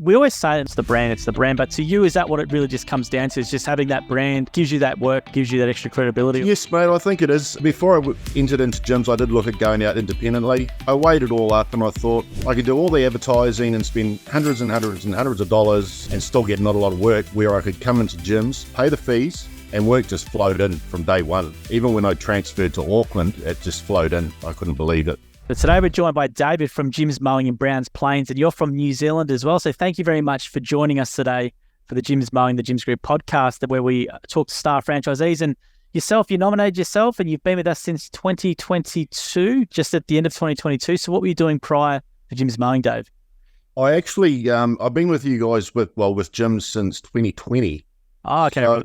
we always say it's the brand, but to you, is that what it really just comes down to? Is just having that brand gives you that work, gives you that extra credibility? Yes, mate, I think it is. Before I entered into gyms, I did look at going out independently. I weighed it all up and I thought I could do all the advertising and spend hundreds and hundreds and hundreds of dollars and still get not a lot of work, where I could come into gyms, pay the fees, and work just flowed in from day one. Even when I transferred to Auckland, it just flowed in. I couldn't believe it. But today we're joined by David from Gyms Mowing in Browns Plains, and you're from New Zealand as well. So thank you very much for joining us today for the Gyms Mowing, the Gyms Group podcast, where we talk to star franchisees. And yourself, you nominated yourself, and you've been with us since 2022, just at the end of 2022. So what were you doing prior to Gyms Mowing, Dave? I actually, I've been with you guys with gyms since 2020. Oh, okay. So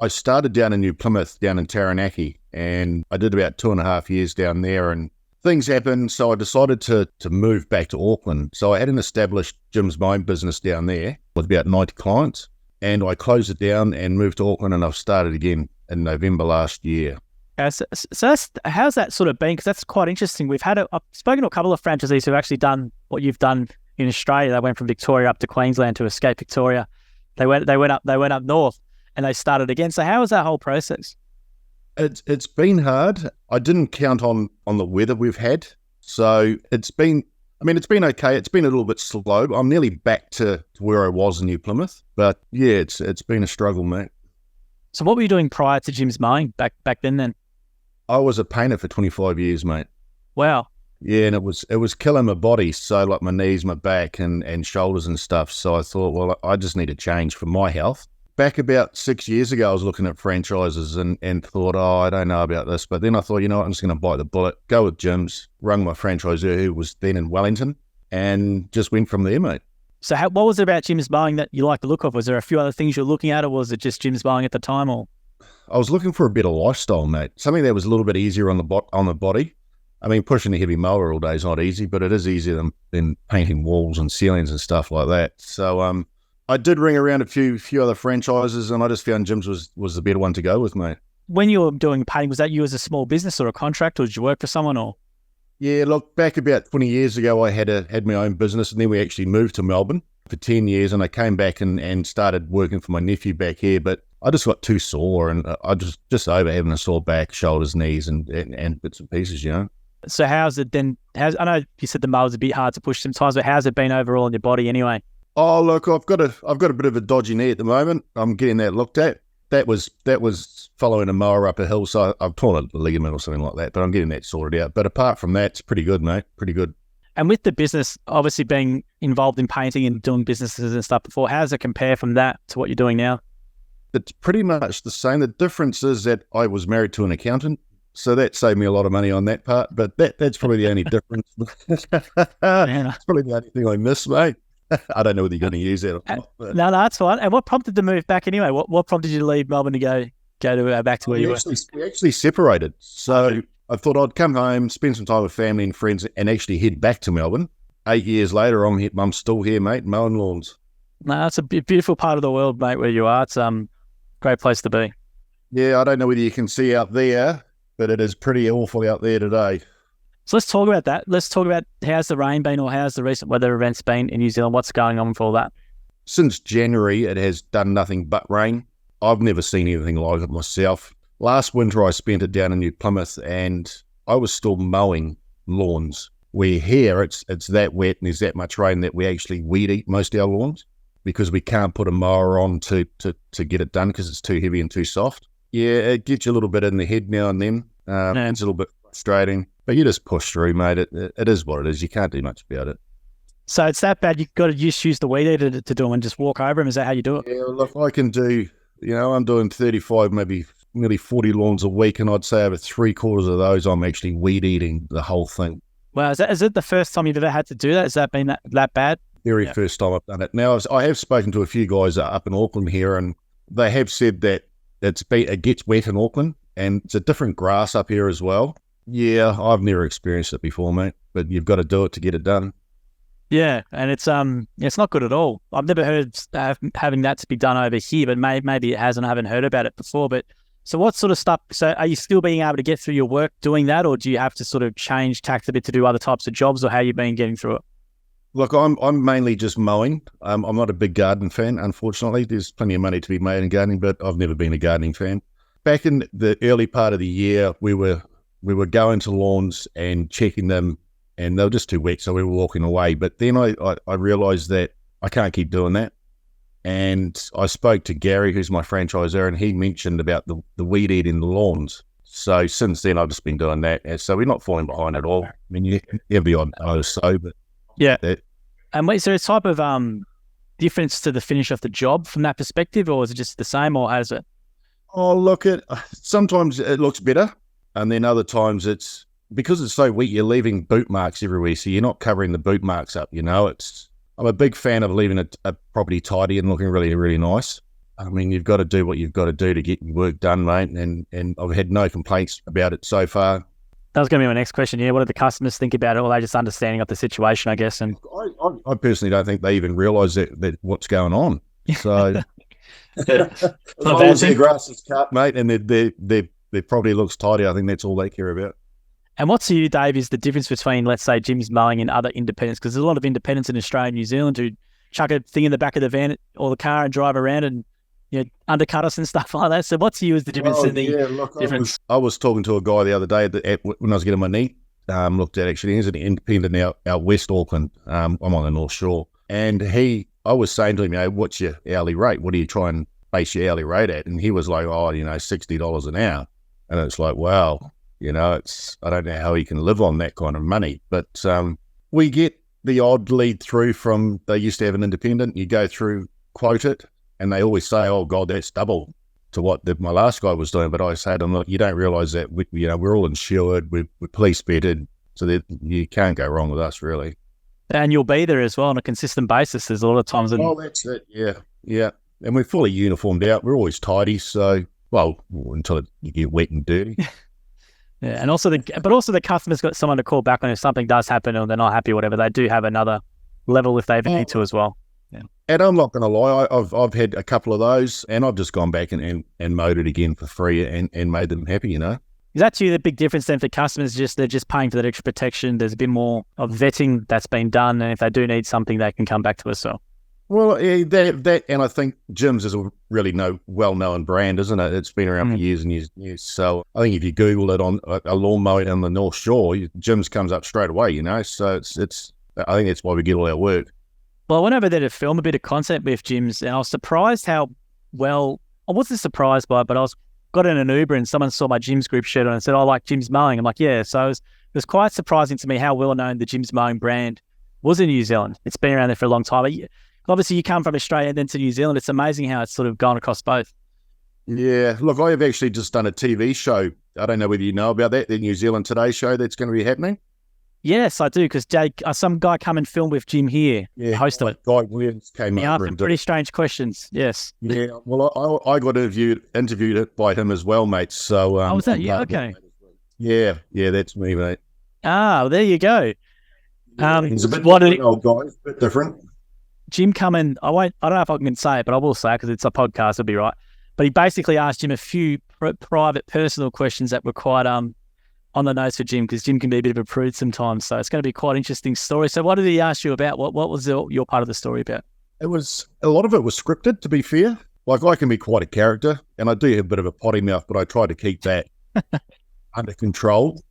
I started down in New Plymouth, down in Taranaki, and I did about 2.5 years down there, and things happened, so I decided to move back to Auckland. So I had an established Gyms Mowing business down there with about 90 clients, and I closed it down and moved to Auckland, and I've started again in November last year. So how's that sort of been? Because that's quite interesting. I've spoken to a couple of franchisees who've actually done what you've done in Australia. They went from Victoria up to Queensland to escape Victoria. They went up north, and they started again. So how was that whole process? It's been hard. I didn't count on the weather we've had. So it's been okay. It's been a little bit slow. I'm nearly back to where I was in New Plymouth. But yeah, it's been a struggle, mate. So what were you doing prior to Gyms Mowing back then? I was a painter for 25 years, mate. Wow. Yeah, and it was killing my body. So like my knees, my back and shoulders and stuff. So I thought, well, I just need a change for my health. Back about 6 years ago, I was looking at franchises and thought, I don't know about this. But then I thought, you know what, I'm just going to bite the bullet, go with gyms, rung my franchisor who was then in Wellington, and just went from there, mate. So what was it about Gyms Mowing that you liked the look of? Was there a few other things you're looking at, or was it just Gyms Mowing at the time? Or I was looking for a better lifestyle, mate. Something that was a little bit easier on the body. I mean, pushing a heavy mower all day is not easy, but it is easier than painting walls and ceilings and stuff like that. So I did ring around a few other franchises, and I just found gyms was the better one to go with, mate. When you were doing painting, was that you as a small business or a contract, or did you work for someone? Or yeah, look, back about 20 years ago, I had my own business, and then we actually moved to Melbourne for 10 years, and I came back and started working for my nephew back here, but I just got too sore, and I just over having a sore back, shoulders, knees, and bits and pieces, you know. So how's it then? I know you said the mower's a bit hard to push sometimes, but how's it been overall in your body anyway? Oh, look, I've got a bit of a dodgy knee at the moment. I'm getting that looked at. That was following a mower up a hill, so I've torn a ligament or something like that, but I'm getting that sorted out. But apart from that, it's pretty good, mate. Pretty good. And with the business, obviously being involved in painting and doing businesses and stuff before, how does it compare from that to what you're doing now? It's pretty much the same. The difference is that I was married to an accountant, so that saved me a lot of money on that part, but that's probably the only difference. It's probably the only thing I miss, mate. I don't know whether you're going to use it or not. But. No, that's fine. And what prompted the move back anyway? What prompted you to leave Melbourne to go to back to where you were? We actually separated. So I thought I'd come home, spend some time with family and friends, and actually head back to Melbourne. 8 years later, I'm still here, mate, mowing lawns. No, it's a beautiful part of the world, mate, where you are. It's a great place to be. Yeah, I don't know whether you can see out there, but it is pretty awful out there today. So let's talk about that. Let's talk about how's the rain been, or how's the recent weather events been in New Zealand? What's going on with all that? Since January, it has done nothing but rain. I've never seen anything like it myself. Last winter, I spent it down in New Plymouth, and I was still mowing lawns. Where here, it's that wet and there's that much rain that we actually weed eat most of our lawns because we can't put a mower on to get it done because it's too heavy and too soft. Yeah, it gets you a little bit in the head now and then. It's a little bit frustrating. But you just push through, mate. It is what it is. You can't do much about it. So it's that bad. You've got to use the weed eater to do them and just walk over them. Is that how you do it? Yeah, look, I can do, I'm doing 35, maybe nearly 40 lawns a week. And I'd say over 3/4 of those, I'm actually weed eating the whole thing. Wow. Is it the first time you've ever had to do that? Has that been that bad? Very first time I've done it. Now, I have spoken to a few guys up in Auckland here, and they have said that it gets wet in Auckland, and it's a different grass up here as well. Yeah, I've never experienced it before, mate, but you've got to do it to get it done. Yeah, and it's not good at all. I've never heard having that to be done over here, but maybe it has, and I haven't heard about it before. But so what sort of stuff? So are you still being able to get through your work doing that, or do you have to sort of change tact a bit to do other types of jobs, or how you been getting through it? Look, I'm mainly just mowing. I'm not a big garden fan, unfortunately. There's plenty of money to be made in gardening, but I've never been a gardening fan. Back in the early part of the year, we were going to lawns and checking them, and they were just too wet, so we were walking away. But then I realised that I can't keep doing that. And I spoke to Gary, who's my franchisor, and he mentioned about the weed eating the lawns. So since then, I've just been doing that. And so we're not falling behind at all. I mean, you have the odd or so, but Yeah. that, And is there a type of difference to the finish of the job from that perspective, or is it just the same, or how is it? oh, look, sometimes it looks better, and then other times it's because it's so wet, you're leaving boot marks everywhere, so you're not covering the boot marks up. I'm a big fan of leaving a property tidy and looking really, really nice. I mean, you've got to do what you've got to do to get your work done, mate, and I've had no complaints about it so far. That was going to be my next question. Yeah, what do the customers think about it? Or are they just understanding of the situation, I guess? And I personally don't think they even realise that what's going on. So as long as their grass is cut, mate, and their property looks tidy, I think that's all they care about. And what's to you, Dave, is the difference between, let's say, Jim's Mowing and other independents? Because there's a lot of independents in Australia and New Zealand who chuck a thing in the back of the van or the car and drive around and undercut us and stuff like that. So what's to you is the difference in the difference? I was talking to a guy the other day when I was getting my knee looked at. Actually, he's an independent out West Auckland. I'm on the North Shore, and I was saying to him, what's your hourly rate? What do you try and base your hourly rate at? And he was like, $60 an hour. And it's like, wow, I don't know how he can live on that kind of money. But we get the odd lead through from, they used to have an independent, you go through, quote it, and they always say, oh God, that's double to what my last guy was doing. But I say to them, look, you don't realise that we're all insured, we're police vetted, so that you can't go wrong with us, really. And you'll be there as well on a consistent basis. There's a lot of times. Oh, that's it. Yeah. And we're fully uniformed out. We're always tidy. So, until you get wet and dirty. Yeah, and also the customer's got someone to call back on if something does happen or they're not happy or whatever. They do have another level if they need to as well. Yeah. And I'm not going to lie, I've had a couple of those, and I've just gone back and mowed it again for free and made them happy. Is that to you the big difference then for customers? They're just paying for that extra protection. There's a bit more of vetting that's been done, and if they do need something, they can come back to us. So. Well, yeah, that, and I think Jim's is a really well-known brand, isn't it? It's been around for years and years and years. So I think if you Google it on a lawn mowing on the North Shore, Jim's comes up straight away, So it's I think that's why we get all our work. Well, I went over there to film a bit of content with Jim's, and I was surprised how well, I wasn't surprised by it, but I got in an Uber and someone saw my Jim's group shirt on and said, I like Jim's Mowing. I'm like, yeah. So it was quite surprising to me how well-known the Jim's Mowing brand was in New Zealand. It's been around there for a long time. Obviously, you come from Australia and then to New Zealand. It's amazing how it's sort of gone across both. Yeah. Look, I have actually just done a TV show. I don't know whether you know about that, the New Zealand Today show that's going to be happening. Yes, I do, because some guy come and film with Jim here, host of it. Guy Williams came over and pretty strange questions, yes. Yeah, well, I got interviewed by him as well, mate. So, was that you? Okay. Yeah, that's me, mate. Ah, well, there you go. He's a bit different, old guy, a bit different. Jim come in, I don't know if I can say it, but I will say it because it's a podcast, it'll be right. But he basically asked Jim a few private, personal questions that were quite on the nose for Jim, because Jim can be a bit of a prude sometimes. So it's going to be quite an interesting story. So what did he ask you about? What was your part of the story about? A lot of it was scripted, to be fair. Like, I can be quite a character, and I do have a bit of a potty mouth, but I try to keep that under control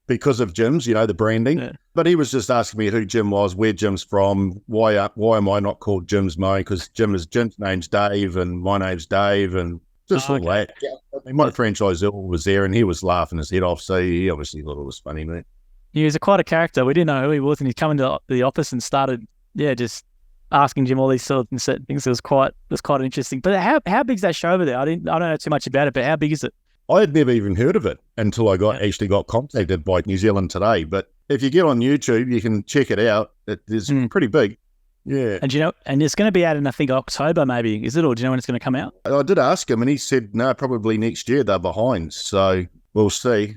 because of Jim's, the branding. Yeah. But he was just asking me who Jim was, where Jim's from, why am I not called Jim's Mowing? Because Jim's name's Dave, and my name's Dave, and just all that. Yeah. I mean, my franchisor was there, and he was laughing his head off, so he obviously thought it was funny, mate. He was quite a character. We didn't know who he was, and he come into the office and started, just asking Jim all these sort of things. It was quite interesting. But how big's that show over there? I don't know too much about it, but how big is it? I had never even heard of it until I actually got contacted by New Zealand Today. But if you get on YouTube, you can check it out. It is pretty big. Yeah. And and it's going to be out in, I think, October maybe, is it? Or do you know when it's going to come out? I did ask him, and he said, no, probably next year. They're behind. So we'll see.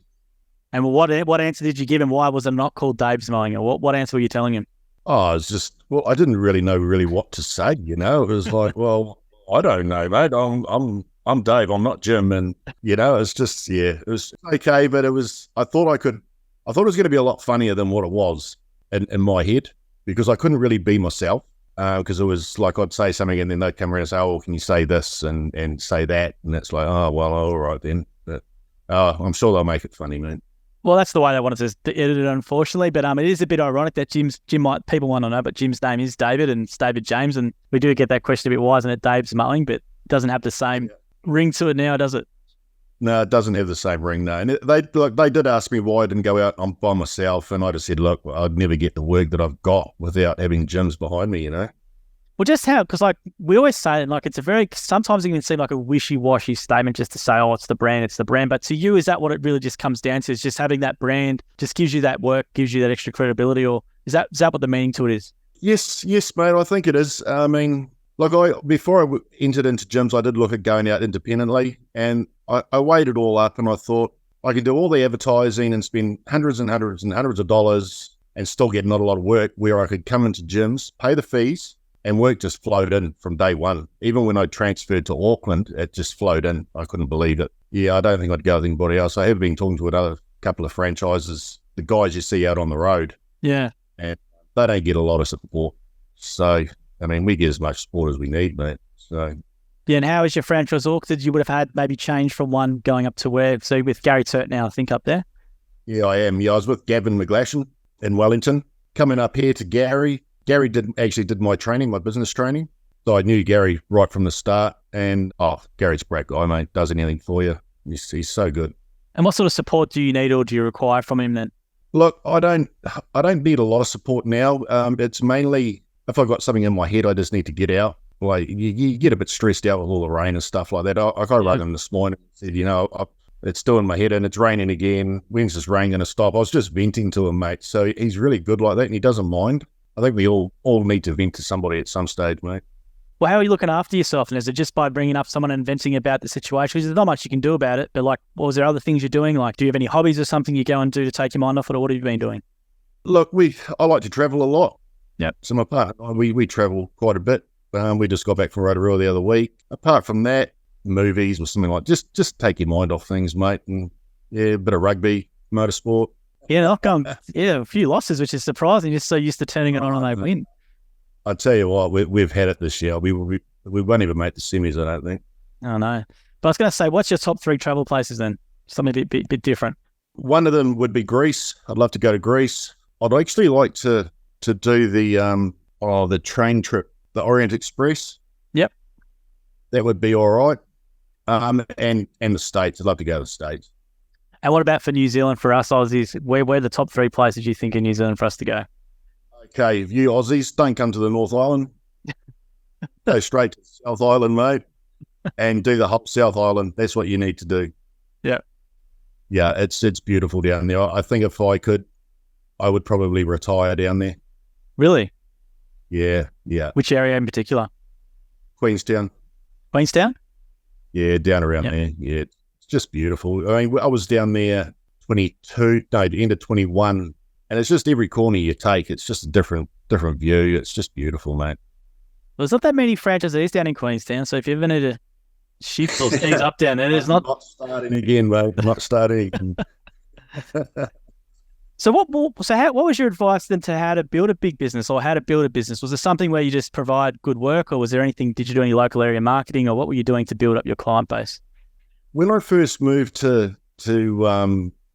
And what answer did you give him? Why was it not called Dave's Mowing? Or what answer were you telling him? Oh, it's just, I didn't really know what to say, It was like, well, I don't know, mate. I'm Dave. I'm not Jim. And, it's just, it was okay. But I thought it was going to be a lot funnier than what it was in my head. because I couldn't really be myself. Because it was like I'd say something and then they'd come around and say, "Oh, can you say this and say that?" And it's like, "Oh, well, all right then." But I'm sure they'll make it funny, man. Well, that's the way they wanted to edit it, unfortunately. But it is a bit ironic that people want to know, but Jim's name is David and it's David James, and we do get that question a bit. Why isn't it Dave's Mowing? But it doesn't have the same ring to it now, does it? No, it doesn't have the same ring, no. And they did ask me why I didn't go out by myself, and I just said, look, I'd never get the work that I've got without having gyms behind me, you know. Well, just how, because like we always say it, like it's a very, sometimes it can seem like a wishy-washy statement just to say, oh, it's the brand. But to you, is that what it really just comes down to? Is just having that brand just gives you that work, gives you that extra credibility, or is that what the meaning to it is? Yes, mate, I think it is. I mean, before I entered into gyms, I did look at going out independently, and I weighed it all up and I thought I could do all the advertising and spend hundreds and hundreds and hundreds of dollars and still get not a lot of work, where I could come into gyms, pay the fees, and work just flowed in from day one. Even when I transferred to Auckland, it just flowed in. I couldn't believe it. Yeah, I don't think I'd go with anybody else. I have been talking to another couple of franchises, the guys you see out on the road. Yeah. And they don't get a lot of support. So, I mean, we get as much support as we need, mate. So... Yeah, and how is your franchise org? You would have had maybe change from one going up to where? So with Gary Turt now, I think, up there? Yeah, I am. Yeah, I was with Gavin McGlashan in Wellington. Coming up here to Gary. Gary did my training, my business training. So I knew Gary right from the start. And, Gary's a great guy, mate. Does anything for you. He's so good. And what sort of support do you need or do you require from him then? Look, I don't need a lot of support now. It's mainly, if I've got something in my head, I just need to get out. Like you get a bit stressed out with all the rain and stuff like that. I rang him this morning and said, it's still in my head and it's raining again. When's this rain going to stop? I was just venting to him, mate. So he's really good like that and he doesn't mind. I think we all need to vent to somebody at some stage, mate. Well, how are you looking after yourself? And is it just by bringing up someone and venting about the situation? Because there's not much you can do about it. But was there other things you're doing? Like, do you have any hobbies or something you go and do to take your mind off it, or what have you been doing? Look, I like to travel a lot. Yeah. So my partner, we travel quite a bit. We just got back from Rotorua the other week. Apart from that, movies or something like just take your mind off things, mate. And yeah, a bit of rugby, motorsport. Yeah, a few losses, which is surprising. You're so used to turning it on and they win. I tell you what, we've had it this year. We won't even make the semis, I don't think. Oh no. But I was going to say, what's your top 3 travel places then? Something a bit different. One of them would be Greece. I'd love to go to Greece. I'd actually like to do the train trip. The Orient Express. Yep. That would be all right. And the States. I'd love to go to the States. And what about for New Zealand, for us Aussies? Where are the top 3 places you think in New Zealand for us to go? Okay, if you Aussies don't come to the North Island, go straight to the South Island, mate, and do the whole South Island. That's what you need to do. Yeah. Yeah, it's beautiful down there. I think if I could, I would probably retire down there. Really? Yeah. Which area in particular? Queenstown. Queenstown? Yeah, down around there. Yeah, it's just beautiful. I mean, I was down there the end of 21, and it's just every corner you take, it's just a different view. It's just beautiful, mate. Well, there's not that many franchisees down in Queenstown, so if you ever need to shift those things up down there, there's not starting again, mate. Not starting again. So what was your advice then to how to build a big business or how to build a business? Was it something where you just provide good work, or was there anything, did you do any local area marketing, or what were you doing to build up your client base? When I first moved to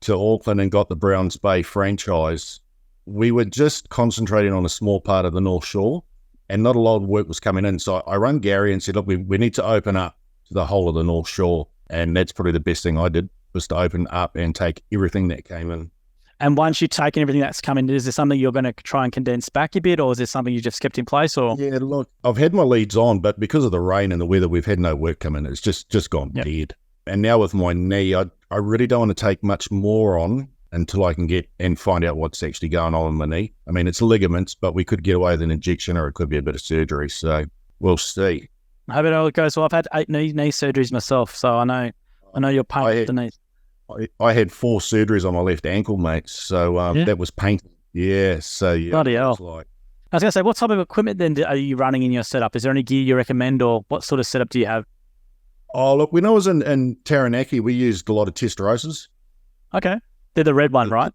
Auckland and got the Browns Bay franchise, we were just concentrating on a small part of the North Shore and not a lot of work was coming in. So I rang Gary and said, look, we need to open up to the whole of the North Shore. And that's probably the best thing I did, was to open up and take everything that came in. And once you've taken everything that's come in, is there something you're going to try and condense back a bit, or is there something you just kept in place? Or yeah, look, I've had my leads on, but because of the rain and the weather, we've had no work come in. It's just gone dead. And now with my knee, I really don't want to take much more on until I can get and find out what's actually going on in my knee. I mean, it's ligaments, but we could get away with an injection, or it could be a bit of surgery. So we'll see. I hope it all goes well. I've had 8 knee surgeries myself, so I know you're pain with the knees. I had 4 surgeries on my left ankle, mate. So that was painful. Yeah. So yeah. Bloody hell. I was going to say, what type of equipment then are you running in your setup? Is there any gear you recommend, or what sort of setup do you have? Oh, look, when I was in Taranaki, we used a lot of Testerosas. Okay. They're the red one, right?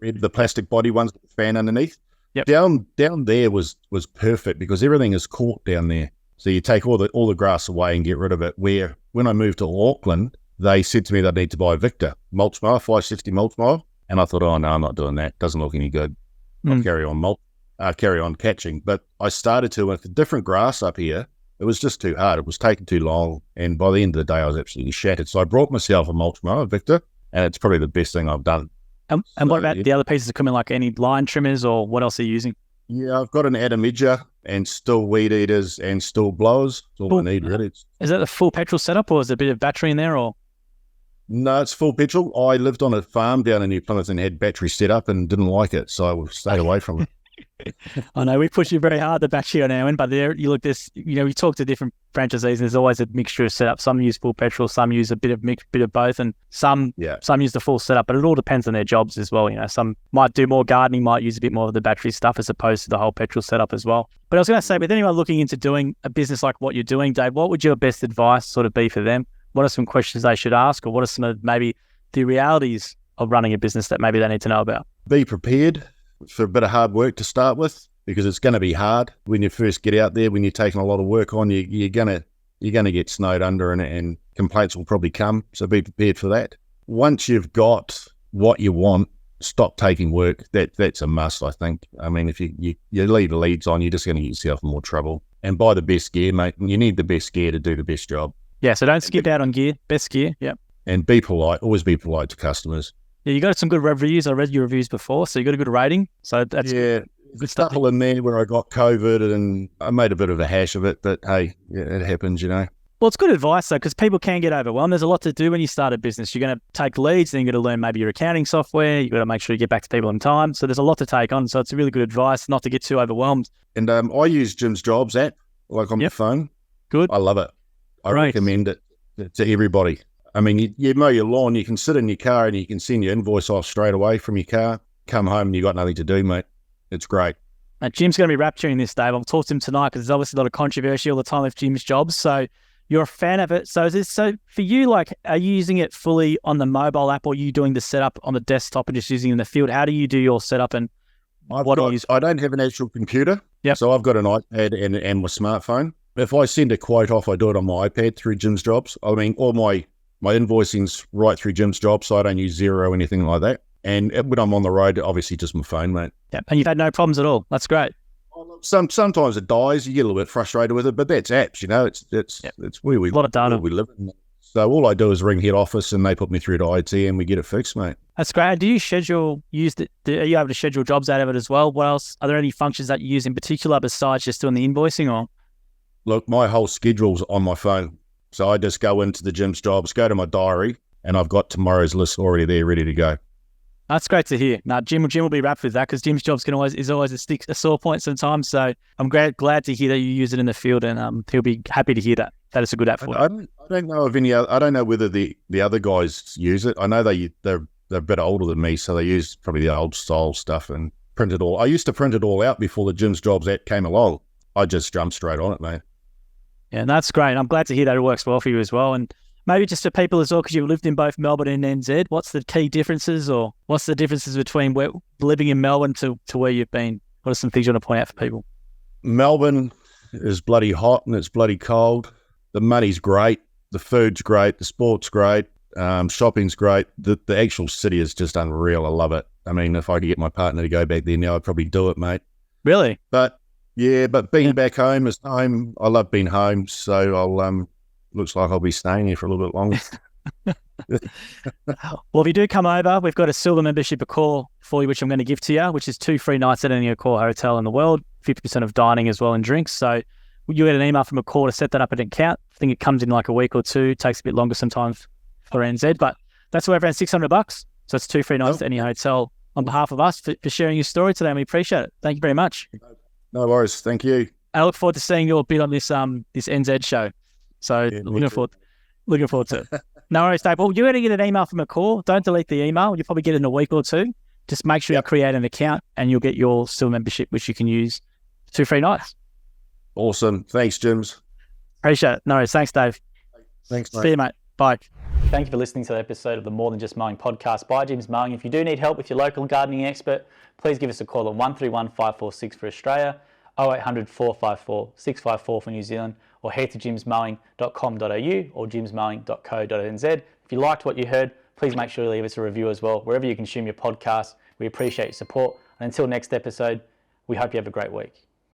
The plastic body ones with the fan underneath. Yep. Down there was perfect because everything is caught down there. So you take all the grass away and get rid of it. Where when I moved to Auckland, they said to me that I need to buy a Victor mulch mower, 560 mulch mower. And I thought, oh no, I'm not doing that. Doesn't look any good. I'll carry on catching. But I started to with the different grass up here. It was just too hard. It was taking too long. And by the end of the day, I was absolutely shattered. So I brought myself a mulch mower, Victor, and it's probably the best thing I've done. And what about the other pieces that come in, like any line trimmers or what else are you using? Yeah, I've got an Adamidger and still weed eaters and still blowers. That's all I need, really. Is that the full petrol setup or is there a bit of battery in there? Or No, it's full petrol. I lived on a farm down in New Plymouth and had battery set up and didn't like it, so I stayed away from it. I know we push you very hard, the battery on our end, but there you look this. We talk to different franchisees, and there's always a mixture of setup. Some use full petrol, some use a bit of both, and some use the full setup. But it all depends on their jobs as well. Some might do more gardening, might use a bit more of the battery stuff as opposed to the whole petrol setup as well. But I was going to say, with anyone looking into doing a business like what you're doing, Dave, what would your best advice sort of be for them? What are some questions they should ask, or what are some of maybe the realities of running a business that maybe they need to know about? Be prepared for a bit of hard work to start with, because it's going to be hard when you first get out there. When you're taking a lot of work on, you're gonna get snowed under, and complaints will probably come. So be prepared for that. Once you've got what you want, stop taking work. That's a must, I think. I mean, if you leave the leads on, you're just going to get yourself in more trouble. And buy the best gear, mate. You need the best gear to do the best job. Yeah, so don't skip out on gear. Best gear, yep. And be polite. Always be polite to customers. Yeah, you got some good reviews. I read your reviews before, so you got a good rating. So that's good stuff in there where I got COVID and I made a bit of a hash of it, but hey, it happens, Well, it's good advice though, because people can get overwhelmed. There's a lot to do when you start a business. You're going to take leads, then you're going to learn maybe your accounting software. You've got to make sure you get back to people on time. So there's a lot to take on. So it's a really good advice not to get too overwhelmed. And I use Jim's Jobs app, like on my phone. Good. I love it. I recommend it to everybody. I mean, you mow your lawn, you can sit in your car and you can send your invoice off straight away from your car. Come home and you got nothing to do, mate. It's great. Now, Jim's going to be rapturing this, Dave. I'll talk to him tonight because there's obviously a lot of controversy all the time with Jim's Jobs. So you're a fan of it. So for you, like, are you using it fully on the mobile app, or are you doing the setup on the desktop and just using it in the field? How do you do your setup, and I don't have an actual computer. Yep. So I've got an iPad and my smartphone. If I send a quote off, I do it on my iPad through Jim's Jobs. I mean, all my invoicing's right through Jim's Jobs, so I don't use Xero or anything like that. And when I'm on the road, obviously just my phone, mate. Yeah, and you've had no problems at all. That's great. Sometimes it dies. You get a little bit frustrated with it, but that's apps, It's where we a lot of data. We live in. So all I do is ring head office, and they put me through to IT, and we get it fixed, mate. That's great. Do you are you able to schedule jobs out of it as well? What else? Are there any functions that you use in particular besides just doing the invoicing? Or look, my whole schedule's on my phone. So I just go into the Jim's Jobs, go to my diary, and I've got tomorrow's list already there, ready to go. That's great to hear. Now, Jim will be wrapped with that, because Jim's Jobs is always a sore point sometimes. So I'm glad to hear that you use it in the field, and he'll be happy to hear that. That is a good app for you. I don't know of any. I don't know whether the other guys use it. I know they're a bit older than me, so they use probably the old style stuff and print it all. I used to print it all out before the Jim's Jobs app came along. I just jumped straight on it, mate. Yeah, that's great. I'm glad to hear that it works well for you as well. And maybe just for people as well, because you've lived in both Melbourne and NZ, what's the key differences, or what's the differences between living in Melbourne to where you've been? What are some things you want to point out for people? Melbourne is bloody hot and it's bloody cold. The money's great. The food's great. The sport's great. Shopping's great. The actual city is just unreal. I love it. I mean, if I could get my partner to go back there now, I'd probably do it, mate. Really? But being back home is home. I love being home, so looks like I'll be staying here for a little bit longer. Well, if you do come over, we've got a silver membership Accor for you, which I'm going to give to you, which is 2 free nights at any Accor hotel in the world, 50% of dining as well and drinks. So you get an email from Accor to set that up at an account. I think it comes in like a week or two. It takes a bit longer sometimes for NZ, but that's around $600. So it's 2 free nights at any hotel on behalf of us for sharing your story today, and we appreciate it. Thank you very much. No worries. Thank you. I look forward to seeing your bit on this NZ show. So looking forward to it. No worries, Dave. Well, you're going to get an email from Accor. Don't delete the email. You'll probably get it in a week or two. Just make sure you create an account, and you'll get your silver membership, which you can use 2 free nights. Awesome. Thanks, Jims. Appreciate it. No worries. Thanks, Dave. Thanks, mate. See you, mate. Bye. Thank you for listening to the episode of the More Than Just Mowing podcast by Jim's Mowing. If you do need help with your local gardening expert, please give us a call on 131 546 for Australia, 0800 454 654 for New Zealand, or head to jimsmowing.com.au or jimsmowing.co.nz. If you liked what you heard, please make sure to leave us a review as well, wherever you consume your podcast. We appreciate your support. And until next episode, we hope you have a great week.